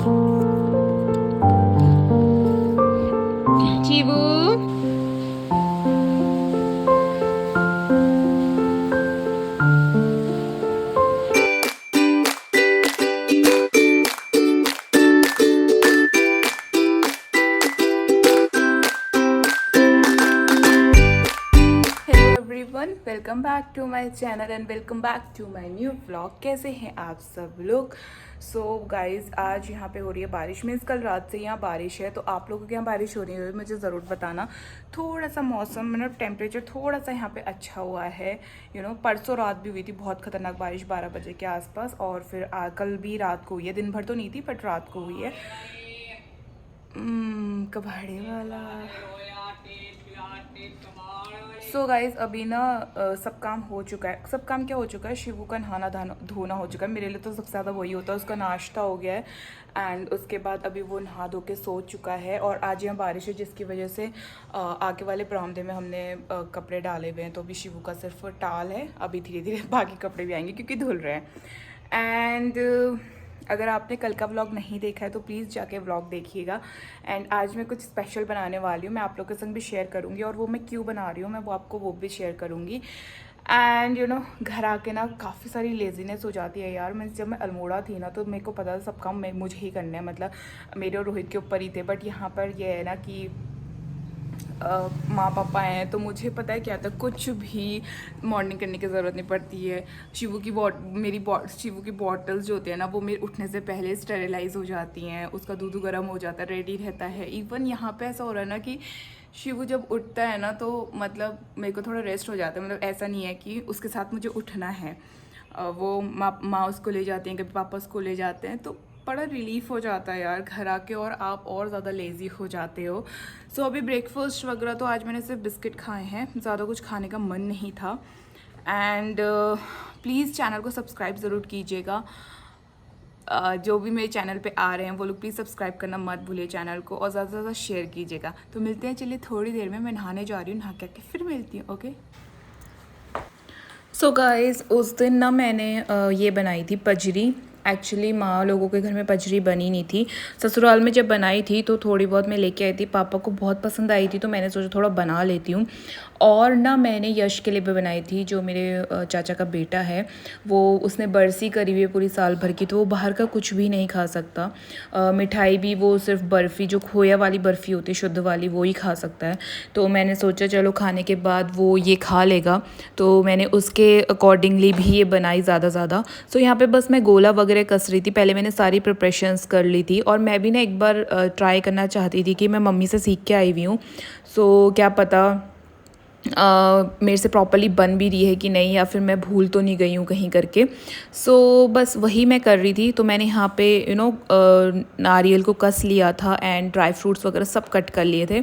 चीबू everyone, welcome back to my channel and welcome back to my new vlog. कैसे हैं आप सब लोग? सो गाइज, आज यहाँ पे हो रही है बारिश। मीन्स कल रात से यहाँ बारिश है, तो आप लोगों के यहाँ बारिश हो रही है मुझे ज़रूर बताना। थोड़ा सा मौसम मतलब टेम्परेचर थोड़ा सा यहाँ पे अच्छा हुआ है। परसों रात भी हुई थी बहुत ख़तरनाक बारिश 12 बजे के आसपास, और फिर कल भी रात को हुई है। दिन भर तो नहीं थी बट रात को हुई है। कबाड़े वाला। सो गाइज, अभी ना सब काम हो चुका है। सब काम क्या हो चुका है? शिवू का नहाना धोना हो चुका है। मेरे लिए तो सबसे ज़्यादा वही होता है। उसका नाश्ता हो गया है एंड उसके बाद अभी वो नहा धो के सो चुका है। और आज यहाँ बारिश है जिसकी वजह से आगे वाले बरामदे में हमने कपड़े डाले हुए हैं, तो अभी शिवू का सिर्फ टाल है। अभी धीरे धीरे बाकी कपड़े भी आएंगे क्योंकि धुल रहे हैं। एंड अगर आपने कल का व्लॉग नहीं देखा है तो प्लीज़ जाके व्लॉग देखिएगा। एंड आज मैं कुछ स्पेशल बनाने वाली हूँ, मैं आप लोगों के संग भी शेयर करूँगी, और वो मैं क्यों बना रही हूँ मैं वो भी शेयर करूँगी। एंड घर आके ना काफ़ी सारी लेजीनेस हो जाती है यार। मैं जब मैं अल्मोड़ा थी ना तो मेरे को पता था सब काम मुझे ही करना है, मतलब मेरे और रोहित के ऊपर ही थे। बट यहाँ पर ये है ना कि माँ पापा हैं, तो मुझे पता है क्या था, कुछ भी मॉर्निंग करने की ज़रूरत नहीं पड़ती है। शिवू की बॉटल्स जो होती है ना, वो मेरे उठने से पहले स्टेरिलाइज हो जाती हैं। उसका दूध गर्म हो जाता है, रेडी रहता है। इवन यहाँ पे ऐसा हो रहा है ना कि शिवू जब उठता है ना तो मतलब मेरे को थोड़ा रेस्ट हो जाता है। मतलब ऐसा नहीं है कि उसके साथ मुझे उठना है। वो माँ उसको ले जाती हैं, कभी पापा उसको ले जाते हैं, तो बड़ा रिलीफ हो जाता है यार घर आके, और आप और ज़्यादा लेज़ी हो जाते हो। सो अभी ब्रेकफास्ट वगैरह तो आज मैंने सिर्फ बिस्किट खाए हैं, ज़्यादा कुछ खाने का मन नहीं था। एंड प्लीज़ चैनल को सब्सक्राइब ज़रूर कीजिएगा। जो भी मेरे चैनल पे आ रहे हैं वो लोग प्लीज़ सब्सक्राइब करना मत भूलिए चैनल को, और ज़्यादा से ज़्यादा शेयर कीजिएगा। तो मिलते हैं, चलिए थोड़ी देर में मैं नहाने जा रही हूँ, नहा के फिर मिलती हूँ। ओके। सो गाइज़, उस दिन ना मैंने ये बनाई थी पजरी। एक्चुअली माँ लोगों के घर में पजरी बनी नहीं थी। ससुराल में जब बनाई थी तो थोड़ी बहुत मैं लेके आई थी, पापा को बहुत पसंद आई थी, तो मैंने सोचा थोड़ा बना लेती हूँ। और ना मैंने यश के लिए भी बनाई थी, जो मेरे चाचा का बेटा है। वो उसने बरसी करी हुई है पूरी साल भर की, तो वो बाहर का कुछ भी नहीं खा सकता। मिठाई भी वो सिर्फ बर्फ़ी, जो खोया वाली बर्फ़ी होती है शुद्ध वाली, वो ही खा सकता है। तो मैंने सोचा चलो खाने के बाद वो ये खा लेगा, तो मैंने उसके अकॉर्डिंगली भी ये बनाई ज़्यादा। सो यहाँ पे बस मैं गोला वगैरह कस रही थी। पहले मैंने सारी प्रिपरेशंस कर ली थी, और मैं भी ना एक बार ट्राई करना चाहती थी कि मैं मम्मी से सीख के आई हुई हूँ। सो क्या पता मेरे से प्रॉपर्ली बन भी रही है कि नहीं, या फिर मैं भूल तो नहीं गई हूँ कहीं करके। सो बस वही मैं कर रही थी। तो मैंने यहाँ पे नारियल को कस लिया था एंड ड्राई फ्रूट्स वगैरह सब कट कर लिए थे।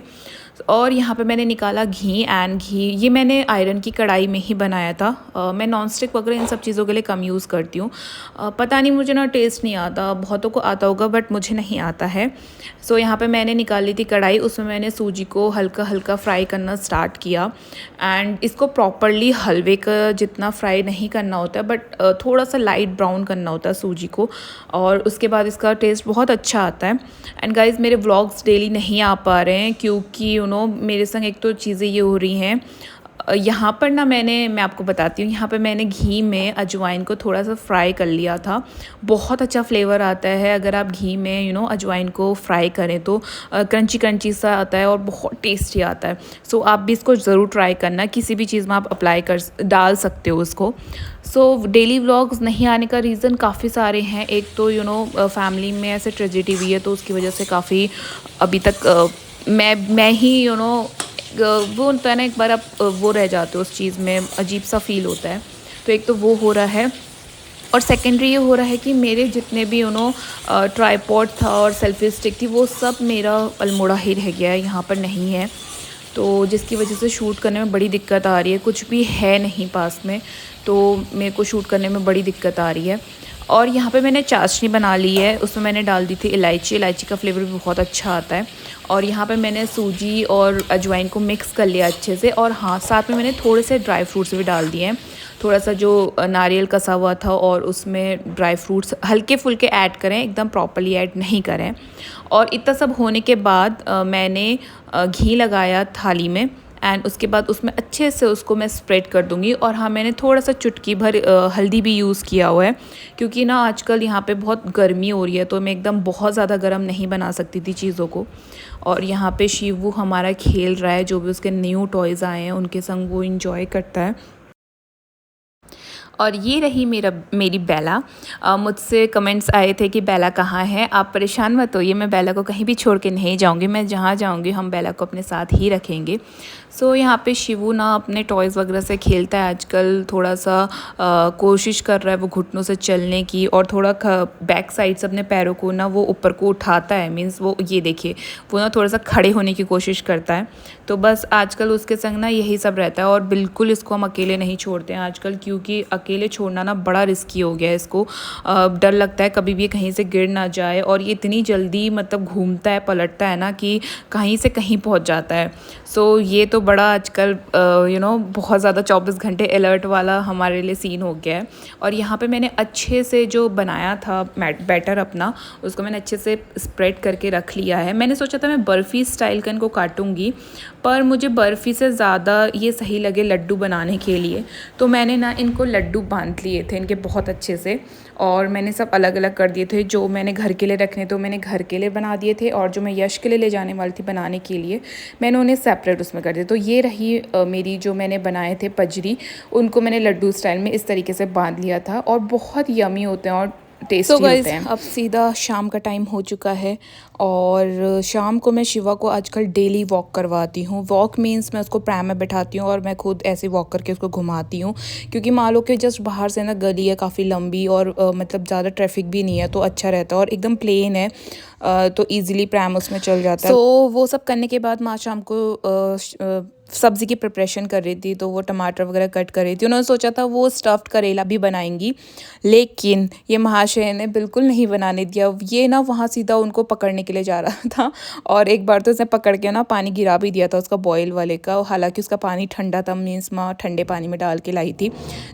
और यहाँ पे मैंने निकाला घी। ये मैंने आयरन की कढ़ाई में ही बनाया था। मैं नॉन स्टिक वगैरह इन सब चीज़ों के लिए कम यूज़ करती हूँ। पता नहीं, मुझे ना टेस्ट नहीं आता, बहुतों को आता होगा बट मुझे नहीं आता है। सो यहाँ पे मैंने निकाली थी कढ़ाई, उसमें मैंने सूजी को हल्का हल्का फ्राई करना स्टार्ट किया। एंड इसको प्रॉपरली हलवे का जितना फ्राई नहीं करना होता है, बट थोड़ा सा लाइट ब्राउन करना होता है सूजी को, और उसके बाद इसका टेस्ट बहुत अच्छा आता है। एंड गाइज, मेरे व्लॉग्स डेली नहीं आ पा रहे हैं क्योंकि मेरे संग एक तो चीज़ें ये हो रही हैं। यहाँ पर ना मैं आपको बताती हूँ, यहाँ पे मैंने घी में अजवाइन को थोड़ा सा फ्राई कर लिया था। बहुत अच्छा फ्लेवर आता है अगर आप घी में अजवाइन को फ्राई करें, तो क्रंची क्रंची सा आता है और बहुत टेस्टी आता है। सो आप भी इसको ज़रूर ट्राई करना, किसी भी चीज़ में आप डाल सकते हो उसको। सो डेली व्लॉग्स नहीं आने का रीज़न काफ़ी सारे हैं। एक तो फैमिली में ऐसे ट्रेजेडी हुई है, तो उसकी वजह से काफ़ी अभी तक मैं ही वो होता है ना, एक बार आप वो रह जाते हो उस चीज़ में, अजीब सा फील होता है। तो एक तो वो हो रहा है, और सेकेंडरी ये हो रहा है कि मेरे जितने भी ट्राईपॉड था और सेल्फी स्टिक थी, वो सब मेरा अल्मोड़ा ही रह गया है, यहाँ पर नहीं है। तो जिसकी वजह से शूट करने में बड़ी दिक्कत आ रही है। कुछ भी है नहीं पास में, तो मेरे को शूट करने में बड़ी दिक्कत आ रही है। और यहाँ पे मैंने चाशनी बना ली है, उसमें मैंने डाल दी थी इलायची। इलायची का फ्लेवर भी बहुत अच्छा आता है। और यहाँ पे मैंने सूजी और अजवाइन को मिक्स कर लिया अच्छे से। और हाँ, साथ में मैंने थोड़े से ड्राई फ्रूट्स भी डाल दिए हैं। थोड़ा सा जो नारियल कसा हुआ था और उसमें ड्राई फ्रूट्स हल्के फुल्के ऐड करें, एकदम प्रॉपर्ली ऐड नहीं करें। और इतना सब होने के बाद मैंने घी लगाया थाली में एंड उसके बाद उसमें अच्छे से उसको मैं स्प्रेड कर दूँगी। और हाँ, मैंने थोड़ा सा चुटकी भर हल्दी भी यूज़ किया हुआ है, क्योंकि ना आजकल यहाँ पे बहुत गर्मी हो रही है, तो मैं एकदम बहुत ज़्यादा गर्म नहीं बना सकती थी चीज़ों को। और यहाँ पे शिवू हमारा खेल रहा है, जो भी उसके न्यू टॉयज़ आए हैं उनके संग वो इंजॉय करता है। और ये रही मेरी बेला। मुझसे कमेंट्स आए थे कि बेला कहाँ है। आप परेशान मत होइए, मैं बेला को कहीं भी छोड़ के नहीं जाऊँगी। मैं जहाँ जाऊँगी हम बेला को अपने साथ ही रखेंगे। सो यहाँ पे शिवू ना अपने टॉयज़ वगैरह से खेलता है आजकल। थोड़ा सा कोशिश कर रहा है वो घुटनों से चलने की, और थोड़ा बैक साइड से अपने पैरों को ना वो ऊपर को उठाता है। मीन्स वो ये देखिए, वो ना थोड़ा सा खड़े होने की कोशिश करता है। तो बस आजकल उसके संग ना यही सब रहता है। और बिल्कुल इसको हम अकेले नहीं छोड़ते हैं आजकल, क्योंकि अकेले छोड़ना ना बड़ा रिस्की हो गया है। इसको डर लगता है कभी भी कहीं से गिर ना जाए। और ये इतनी जल्दी मतलब घूमता है, पलटता है ना, कि कहीं से कहीं पहुंच जाता है। सो ये तो बड़ा आजकल बहुत ज़्यादा 24 घंटे अलर्ट वाला हमारे लिए सीन हो गया है। और यहाँ पे मैंने अच्छे से जो बनाया था बैटर अपना, उसको मैंने अच्छे से स्प्रेड करके रख लिया है। मैंने सोचा था मैं बर्फ़ी स्टाइल का इनको काटूंगी, पर मुझे बर्फ़ी से ज़्यादा ये सही लगे लड्डू बनाने के लिए। तो मैंने ना इनको लड्डू बांध लिए थे इनके बहुत अच्छे से, और मैंने सब अलग अलग कर दिए थे। जो मैंने घर के लिए रखने तो मैंने घर के लिए बना दिए थे, और जो मैं यश के लिए ले जाने वाली थी बनाने के लिए, मैंने उन्हें सेपरेट उसमें कर दिया। तो ये रही मेरी जो मैंने बनाए थे पजरी, उनको मैंने लड्डू स्टाइल में इस तरीके से बांध लिया था, और बहुत यमी होते हैं और टेस्टी होते हैं। अब सीधा शाम का टाइम हो चुका है, और शाम को मैं शिवा को आजकल डेली वॉक करवाती हूँ। वॉक मीन्स मैं उसको प्रैम में बैठाती हूँ और मैं खुद ऐसे वॉक करके उसको घुमाती हूँ, क्योंकि मान लो कि जस्ट बाहर से ना गली है काफ़ी लंबी, और मतलब ज़्यादा ट्रैफिक भी नहीं है, तो अच्छा रहता है। और एकदम प्लेन है, तो ईज़िली प्रैम उसमें चल जाता है। तो वो सब करने के बाद माँ शाम को सब्ज़ी की प्रिपरेशन कर रही थी, तो वो टमाटर वगैरह कट कर रही थी। उन्होंने सोचा था वो स्टफ़्ड करेला भी बनाएंगी, लेकिन ये महाशय ने बिल्कुल नहीं बनाने दिया। ये ना वहाँ सीधा उनको पकड़ने के लिए जा रहा था, और एक बार तो उसने पकड़ के ना पानी गिरा भी दिया था उसका बॉयल वाले का। हालांकि उसका पानी ठंडा था, मीन्स माँ ठंडे पानी में डाल के लाई थी।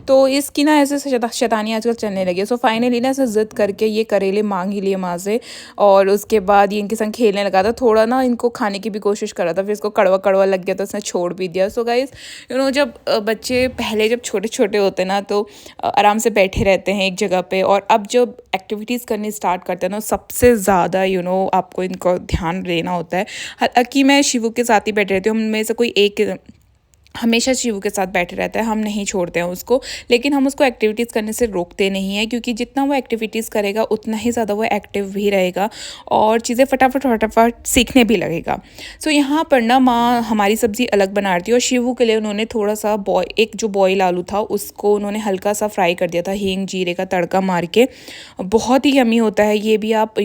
तो इसकी ना ऐसे शैतानी आजकल चलने लगी। सो फाइनली ना ऐसे ज़िद करके ये करेले मांग ही लिए माँ से, और उसके बाद ये इनके संग खेलने लगा था। थोड़ा ना इनको खाने की भी कोशिश कर रहा था, फिर इसको कड़वा कड़वा लग गया तो उसने छोड़ भी दिया। सो गाइस, जब बच्चे पहले जब छोटे छोटे होते हैं ना, तो आराम से बैठे रहते हैं एक जगह पे, और अब जब एक्टिविटीज़ करनी स्टार्ट करते हैं ना, सबसे ज़्यादा आपको इनको ध्यान देना होता है। हालांकि मैं शिवू के साथ ही बैठे रहती हूँ, उनमें से कोई एक हमेशा शिवू के साथ बैठे रहता है, हम नहीं छोड़ते हैं उसको। लेकिन हम उसको एक्टिविटीज़ करने से रोकते नहीं हैं, क्योंकि जितना वो एक्टिविटीज़ करेगा उतना ही ज़्यादा वो एक्टिव भी रहेगा, और चीज़ें फटाफट सीखने भी लगेगा। सो यहाँ पर ना माँ हमारी सब्ज़ी अलग बना रही थी, और शिवू के लिए उन्होंने थोड़ा सा एक जो बॉयल आलू था उसको उन्होंने हल्का सा फ्राई कर दिया था, हींग जीरे का तड़का मार के। बहुत ही यमी होता है ये भी। आप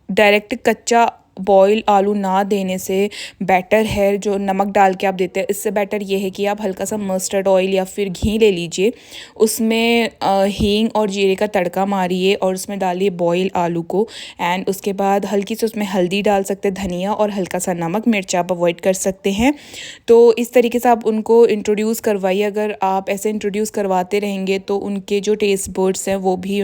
डायरेक्ट कच्चा बॉयल आलू ना देने से बेटर है जो नमक डाल के आप देते हैं, इससे बेटर ये है कि आप हल्का सा मस्टर्ड ऑयल या फिर घी ले लीजिए, उसमें हींग और जीरे का तड़का मारिए और उसमें डालिए बॉयल आलू को। एंड उसके बाद हल्की से उसमें हल्दी डाल सकते हैं, धनिया और हल्का सा नमक। मिर्च आप अवॉइड कर सकते हैं। तो इस तरीके से आप उनको इंट्रोड्यूस करवाइए। अगर आप ऐसे इंट्रोड्यूस करवाते रहेंगे तो उनके जो टेस्ट बर्ड्स हैं वो भी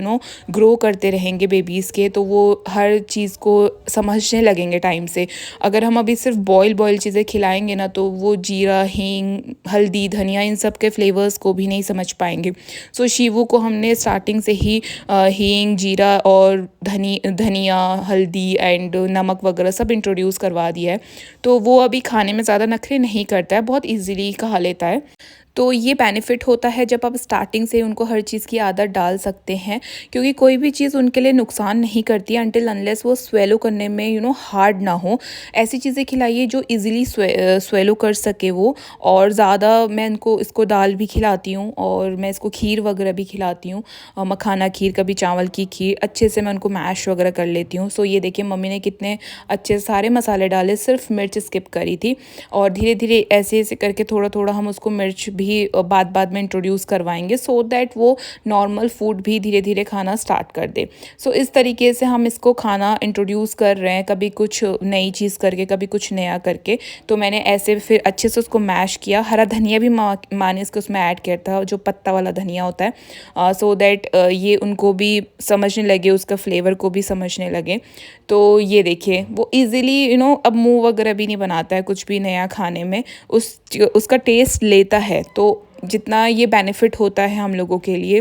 ग्रो करते रहेंगे बेबीज़ के, तो वो हर चीज़ को समझने लगेंगे टाइम से। अगर हम अभी सिर्फ बॉयल चीज़ें खिलाएंगे ना, तो वो जीरा, हींग, हल्दी, धनिया इन सब के फ्लेवर्स को भी नहीं समझ पाएंगे। सो शिवू को हमने स्टार्टिंग से ही हींग, जीरा और धनिया, हल्दी एंड नमक वगैरह सब इंट्रोड्यूस करवा दिया है। तो वो अभी खाने में ज़्यादा नखरे नहीं करता है, बहुत ईजीली खा लेता है। तो ये बेनिफिट होता है जब आप स्टार्टिंग से उनको हर चीज़ की आदत डाल सकते हैं, क्योंकि कोई भी चीज़ उनके लिए नुकसान नहीं करती है अनटिल अनलेस वो स्वेलो करने में हार्ड ना हो। ऐसी चीज़ें खिलाइए जो इजीली स्वेलो कर सके वो। और ज़्यादा मैं इसको दाल भी खिलाती हूँ, और मैं इसको खीर वगैरह भी खिलाती हूँ, मखाना खीर, कभी चावल की खीर। अच्छे से मैं उनको मैश वगैरह कर लेती हूँ। सो ये देखिए मम्मी ने कितने अच्छे सारे मसाले डाले, सिर्फ मिर्च स्किप करी थी। और धीरे धीरे ऐसे ऐसे करके थोड़ा थोड़ा हम उसको मिर्च भी बाद में इंट्रोड्यूस करवाएंगे, सो दैट वो नॉर्मल फूड भी धीरे धीरे खाना स्टार्ट कर दे। सो इस तरीके से हम इसको खाना इंट्रोड्यूस कर रहे हैं, कभी कुछ नई चीज़ करके, कभी कुछ नया करके। तो मैंने ऐसे फिर अच्छे से उसको मैश किया। हरा धनिया भी माँ ने इसको उसमें ऐड किया था, जो पत्ता वाला धनिया होता है, सो दैट ये उनको भी समझने लगे, उसका फ्लेवर को भी समझने लगे। तो ये देखिए वो इजीली अब मुंह वगैरह भी नहीं बनाता है कुछ भी नया खाने में, उसका टेस्ट लेता है। तो जितना ये बेनिफिट होता है हम लोगों के लिए,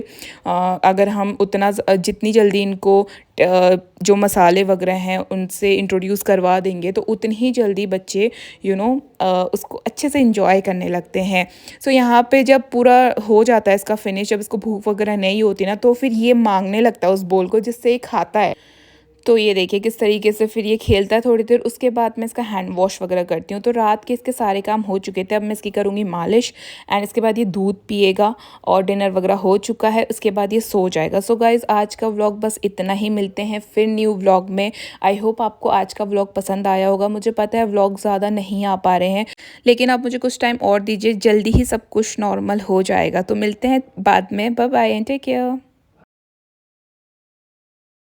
अगर हम उतना जितनी जल्दी इनको जो मसाले वगैरह हैं उनसे इंट्रोड्यूस करवा देंगे, तो उतनी ही जल्दी बच्चे उसको अच्छे से इंजॉय करने लगते हैं। सो यहाँ पे जब पूरा हो जाता है इसका फिनिश, जब इसको भूख वगैरह नहीं होती ना, तो फिर ये मांगने लगता है उस बोल को, जिससे ये खाता है। तो ये देखिए किस तरीके से फिर ये खेलता है थोड़ी देर। उसके बाद मैं इसका हैंड वॉश वगैरह करती हूँ। तो रात के इसके सारे काम हो चुके थे, अब मैं इसकी करूँगी मालिश, एंड इसके बाद ये दूध पिएगा और डिनर वगैरह हो चुका है, उसके बाद ये सो जाएगा। सो गाइज़ आज का व्लॉग बस इतना ही, मिलते हैं फिर न्यू व्लॉग में। आई होप आपको आज का व्लॉग पसंद आया होगा। मुझे पता है व्लॉग ज़्यादा नहीं आ पा रहे हैं, लेकिन आप मुझे कुछ टाइम और दीजिए, जल्दी ही सब कुछ नॉर्मल हो जाएगा। तो मिलते हैं बाद में, bye bye and take care.